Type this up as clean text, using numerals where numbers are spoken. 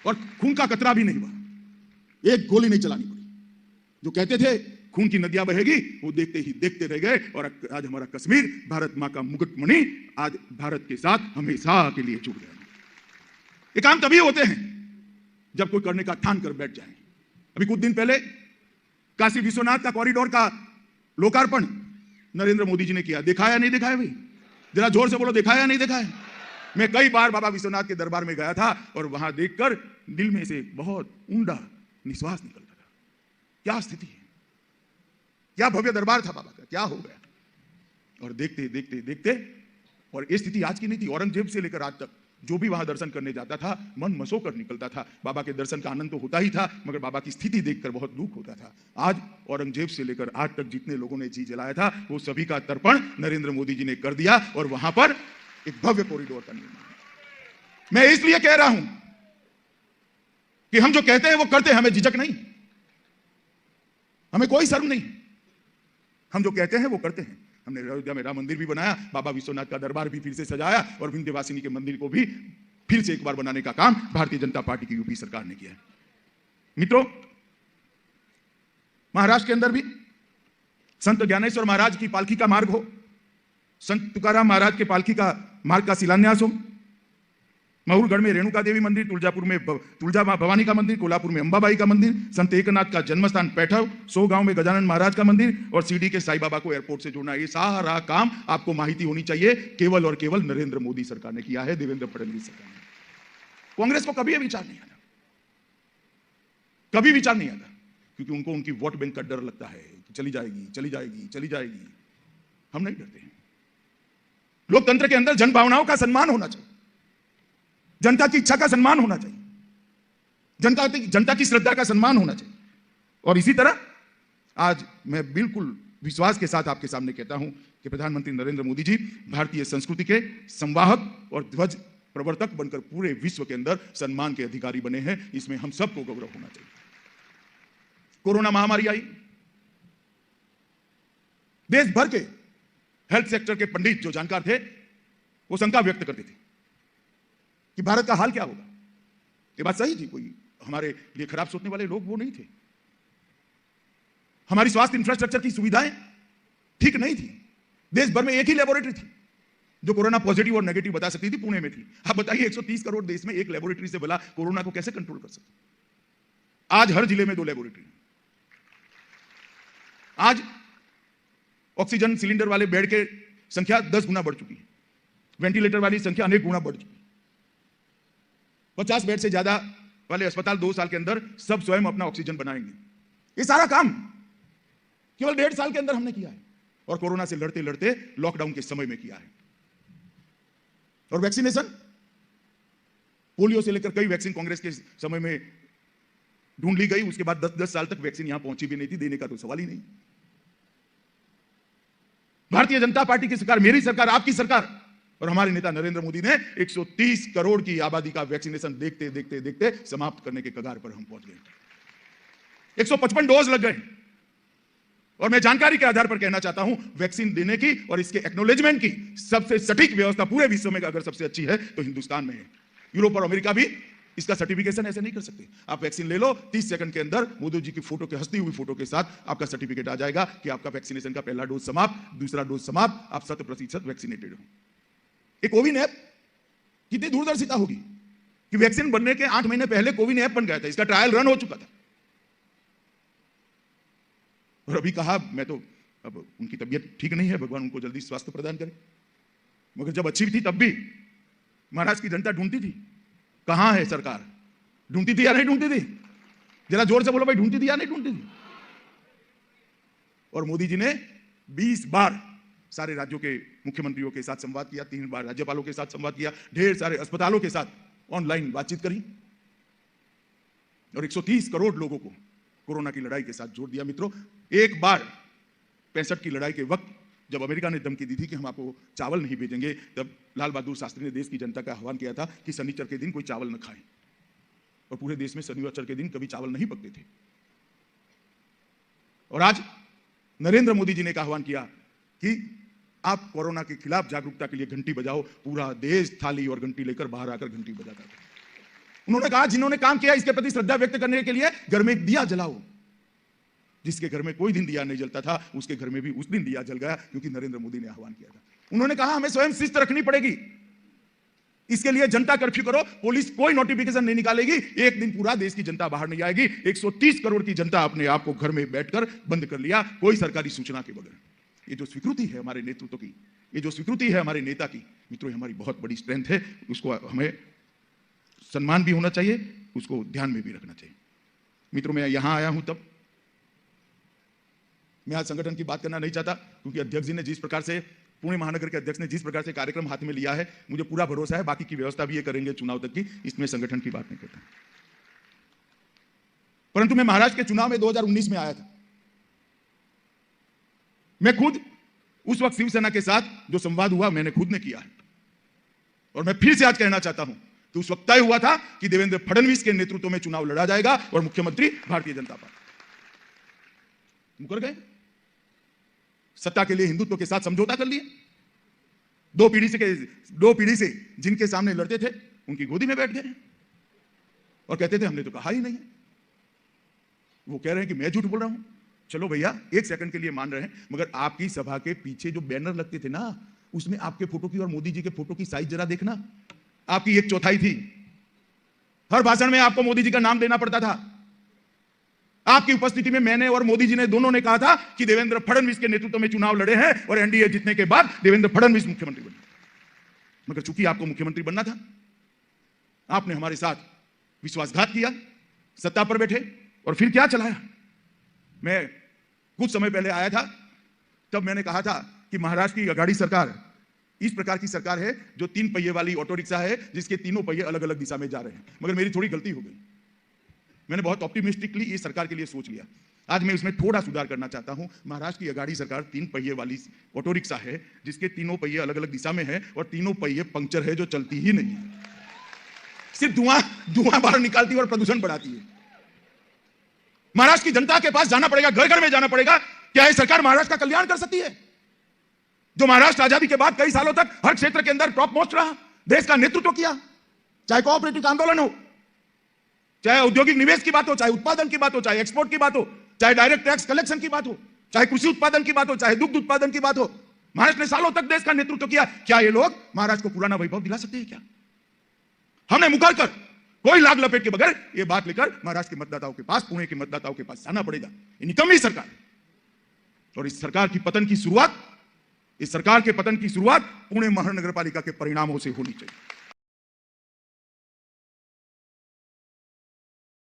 और खून का कतरा भी नहीं हुआ, एक गोली नहीं चलानी पड़ी। जो कहते थे खून की नदियां बहेगी, वो देखते ही देखते रह गए। और आज हमारा कश्मीर, भारत मां का मुकुटमणि, आज भारत के साथ हमेशा के लिए जुड़ गया। ये काम तभी होते हैं जब कोई करने का ठान कर बैठ जाए। अभी कुछ दिन पहले काशी विश्वनाथ का कॉरिडोर का लोकार्पण नरेंद्र मोदी जी ने किया। दिखाया नहीं दिखाया भाई? जरा जोर से बोलो, दिखाया नहीं दिखाया? मैं कई बार बाबा विश्वनाथ के दरबार में गया था और वहां देखकर दिल में से बहुत ऊंडा निश्वास निकलता था। क्या स्थिति है, क्या भव्य दरबार था बाबा का, क्या हो गया। और देखते देखते देखते, और ये स्थिति आज की नहीं थी, औरंगजेब से लेकर आज तक जो भी वहां दर्शन करने जाता था मन मसोकर निकलता था। बाबा के दर्शन का आनंद तो होता ही था, मगर बाबा की स्थिति देखकर बहुत दुख होता था। आज औरंगजेब से लेकर आज तक जितने लोगों ने जी जलाया था, वो सभी का तर्पण नरेंद्र मोदी जी ने कर दिया और वहां पर एक भव्य कॉरिडोर का निर्माण। मैं इसलिए कह रहा हूं कि हम जो कहते हैं वो करते हैं, हमें झिझक नहीं, हमें कोई शर्म नहीं। हम जो कहते हैं वो करते हैं। हमने अयोध्या में राम मंदिर भी बनाया, बाबा विश्वनाथ का दरबार भी फिर से सजाया और विंध्यवासिनी के मंदिर को भी फिर से एक बार बनाने का काम भारतीय जनता पार्टी की यूपी सरकार ने किया है। मित्रों, महाराष्ट्र के अंदर भी संत ज्ञानेश्वर महाराज की पालकी का मार्ग हो, संत तुकाराम महाराज के पालकी का मार्ग का शिलान्यास हो, महुरगढ़ में रेणुका देवी मंदिर, तुलजापुर में तुलजा भवानी का मंदिर, कोल्हापुर में अंबाबाई का मंदिर, संत एकनाथ का जन्मस्थान पैठव, 100 गांव में गजानन महाराज का मंदिर और सीडी के साईं बाबा को एयरपोर्ट से जोड़ना, ये सारा काम आपको माहिती होनी चाहिए केवल और केवल नरेंद्र मोदी सरकार ने किया है, देवेंद्र फडणवीस सरकार ने। कांग्रेस को कभी यह विचार नहीं आता, कभी विचार नहीं आता, क्योंकि उनको उनकी वोट बैंक का डर लगता है कि चली जाएगी चली जाएगी चली जाएगी। हम नहीं डरते हैं। लोकतंत्र के अंदर जनभावनाओं का सम्मान होना चाहिए, जनता की इच्छा का सम्मान होना चाहिए, जनता की श्रद्धा का सम्मान होना चाहिए। और इसी तरह आज मैं बिल्कुल विश्वास के साथ आपके सामने कहता हूं कि प्रधानमंत्री नरेंद्र मोदी जी भारतीय संस्कृति के संवाहक और ध्वज प्रवर्तक बनकर पूरे विश्व के अंदर सम्मान के अधिकारी बने हैं। इसमें हम सबको गौरव होना चाहिए। कोरोना महामारी आई, देश भर के हेल्थ सेक्टर के पंडित जो जानकार थे वो शंका व्यक्त करते थे कि भारत का हाल क्या होगा। ये बात सही थी, कोई हमारे लिए खराब सोचने वाले लोग वो नहीं थे। हमारी स्वास्थ्य इंफ्रास्ट्रक्चर की सुविधाएं ठीक नहीं थी। देश भर में एक ही लेबोरेटरी थी जो कोरोना पॉजिटिव और नेगेटिव बता सकती थी, पुणे में थी। आप बताइए 130 करोड़ देश में एक लेबोरेटरी से भला कोरोना को कैसे कंट्रोल कर सकते। आज हर जिले में 2 लेबोरेटरी। आज ऑक्सीजन सिलेंडर वाले बेड के संख्या 10 गुना बढ़ चुकी है, वेंटिलेटर वाली संख्या अनेक गुना बढ़ चुकी है। 50 बेड से ज्यादा वाले अस्पताल 2 साल के अंदर सब स्वयं अपना ऑक्सीजन बनाएंगे। ये सारा काम केवल 1.5 साल के अंदर हमने किया है और कोरोना से लड़ते लड़ते लॉकडाउन के समय में किया है। और वैक्सीनेशन, पोलियो से लेकर कई वैक्सीन कांग्रेस के समय में ढूंढ ली गई, उसके बाद 10-10 साल तक वैक्सीन यहां पहुंची भी नहीं थी, देने का तो सवाल ही नहीं। भारतीय जनता पार्टी की सरकार, मेरी सरकार, आपकी सरकार और हमारे नेता नरेंद्र मोदी ने 130 करोड़ की आबादी का वैक्सीनेशन देखते देखते देखते समाप्त करने के कगार पर हम पहुंच गए। 155 डोज लग गए। और मैं जानकारी के आधार पर कहना चाहता हूं, वैक्सीन देने की और इसके एक्नॉलेजमेंट की सबसे सटीक व्यवस्था पूरे विश्व में अगर सबसे अच्छी है तो हिंदुस्तान में है। यूरोप और अमेरिका भी इसका सर्टिफिकेशन ऐसे नहीं कर सकते। आप वैक्सीन ले लो, 30 सेकंड के अंदर मोदी जी की फोटो के, हंसती हुई फोटो के साथ आपका सर्टिफिकेट आ जाएगा कि आपका वैक्सीनेशन का पहला डोज समाप्त, दूसरा डोज समाप्त, आप 100% वैक्सीनेटेड हो। एक कोविन ऐप, कितनी दूरदर्शिता होगी कि वैक्सीन बनने के 8 महीने पहले कोविन ऐप बन गया था, इसका ट्रायल रन हो चुका था। और अभी कहा, मैं तो अब उनकी तबीयत ठीक नहीं है, भगवान उनको जल्दी स्वास्थ्य प्रदान करे, मगर जब अच्छी थी तब भी महाराष्ट्र की जनता ढूंढती थी कहां है सरकार। ढूंढती थी या नहीं ढूंढती थी? जरा जोर से बोलो भाई, ढूंढती थी या नहीं ढूंढती थी? और मोदी जी ने 20 बार सारे राज्यों के मुख्यमंत्रियों के साथ संवाद किया, 3 बार राज्यपालों के साथ संवाद किया, ढेर सारे अस्पतालों के साथ ऑनलाइन बातचीत करी और 130 करोड़ लोगों को कोरोना की लड़ाई के साथ जोड़ दिया। मित्रों, एक बार 65 की लड़ाई के वक्त जब अमेरिका ने धमकी दी थी कि हम आपको चावल नहीं भेजेंगे, तब लाल बहादुर शास्त्री ने देश की जनता का आह्वान किया था कि शनिचर के दिन कोई चावल न खाए। और पूरे देश में शनिचर के दिन कभी चावल नहीं पकते थे। और आज नरेंद्र मोदी जी ने आह्वान किया कि आप कोरोना के खिलाफ जागरूकता के लिए घंटी बजाओ। पूरा देश थाली और घंटी लेकर बाहर आकर घंटी बजाता था। उन्होंने कहा जिन्होंने काम किया इसके प्रति श्रद्धा व्यक्त करने के लिए घर में एक दिया जलाओ। जिसके घर में कोई दिन दिया नहीं जलता था उसके घर में भी उस दिन दिया जल गया, क्योंकि नरेंद्र मोदी ने आह्वान किया था। उन्होंने कहा हमें स्वयं शिस्त रखनी पड़ेगी, इसके लिए जनता कर्फ्यू करो, पुलिस कोई नोटिफिकेशन नहीं निकालेगी, एक दिन पूरा देश की जनता बाहर नहीं आएगी। 130 करोड़ की जनता अपने आप को घर में बैठकर बंद कर लिया, कोई सरकारी सूचना के बगैर। ये जो स्वीकृति है हमारे नेतृत्व की, ये जो स्वीकृति है हमारे नेता की, मित्रों हमारी बहुत बड़ी स्ट्रेंथ है। उसको हमें सम्मान भी होना चाहिए, उसको ध्यान में भी रखना चाहिए। मित्रों मैं यहां आया हूं तब मैं आज संगठन की बात करना नहीं चाहता, क्योंकि अध्यक्ष जी ने जिस प्रकार से, पुणे महानगर के अध्यक्ष ने जिस प्रकार से कार्यक्रम हाथ में लिया है, मुझे पूरा भरोसा है बाकी की व्यवस्था भी ये करेंगे चुनाव तक की, इसमें संगठन की बात नहीं करता। परंतु मैं महाराष्ट्र के चुनाव में 2019 में आया था। मैं खुद उस वक्त शिवसेना के साथ जो संवाद हुआ मैंने खुद ने किया है, और मैं फिर से आज कहना चाहता हूं कि उस वक्त तय हुआ था कि देवेंद्र फडणवीस के नेतृत्व में चुनाव लड़ा जाएगा और मुख्यमंत्री भारतीय जनता पार्टी। मुकर गए, सत्ता के लिए हिंदुत्व के साथ समझौता कर लिए। दो पीढ़ी से जिनके सामने लड़ते थे उनकी गोदी में बैठ गए और कहते थे हमने तो कहा ही नहीं है। वो कह रहे हैं कि मैं झूठ बोल रहा हूं। चलो भैया एक सेकंड के लिए मान रहे हैं, मगर आपकी सभा के पीछे जो बैनर लगते थे ना, उसमें आपके फोटो की और मोदी जी के फोटो की साइज जरा देखना, आपकी 1/4 थी। हर भाषण में आपको मोदी जी का नाम देना पड़ता था। आपकी उपस्थिति में मैंने और मोदी जी ने दोनों ने कहा था कि देवेंद्र फडणवीस के नेतृत्व में चुनाव लड़े हैं और एनडीए जीतने के बाद देवेंद्र फडणवीस मुख्यमंत्री बने। मगर चूंकि आपको मुख्यमंत्री बनना था, आपने हमारे साथ विश्वासघात किया, सत्ता पर बैठे और फिर क्या चलाया। मैं कुछ समय पहले आया था, तब मैंने कहा था कि महाराष्ट्र की अघाड़ी सरकार इस प्रकार की सरकार है जो 3 पहिए वाली ऑटो रिक्शा है, जिसके तीनों पहिए अलग अलग दिशा में जा रहे हैं। मगर मेरी थोड़ी गलती हो गई, मैंने बहुत ऑप्टिमिस्टिकली इस सरकार के लिए सोच लिया। आज मैं इसमें थोड़ा सुधार करना चाहता हूं। महाराष्ट्र की अघाड़ी सरकार 3 पहिए वाली ऑटो रिक्शा है, जिसके तीनों पहिए अलग अलग दिशा में है और तीनों पहिए पंक्चर है, जो चलती ही नहीं है, सिर्फ धुआं बाहर निकालती है और प्रदूषण बढ़ाती है। महाराष्ट्र की जनता के पास जाना पड़ेगा, घर घर में जाना पड़ेगा। क्या यह सरकार महाराष्ट्र का कल्याण कर सकती है? जो महाराष्ट्र आजादी के बाद कई सालों तक हर क्षेत्र के अंदर टॉप मोस्ट रहा, देश का नेतृत्व किया, चाहे कोऑपरेटिव आंदोलन हो, चाहे औद्योगिक निवेश की बात हो, चाहे उत्पादन की बात हो, चाहे एक्सपोर्ट की बात हो, चाहे डायरेक्ट टैक्स कलेक्शन की बात हो, चाहे कृषि उत्पादन की बात हो, चाहे दुग्ध उत्पादन की बात हो, महाराष्ट्र ने सालों तक देश का नेतृत्व किया। क्या ये लोग महाराष्ट्र को पुराना वैभव दिला सकते हैं? क्या हमने मुकर कर कोई लाग लपेट के बगैर ये बात लेकर महाराष्ट्र के मतदाताओं के पास, पुणे के मतदाताओं के पास जाना पड़ेगा। ये निकम्मी सरकार, और इस सरकार की पतन की शुरुआत, इस सरकार के पतन की शुरुआत पुणे महानगर पालिका के परिणामों से होनी चाहिए।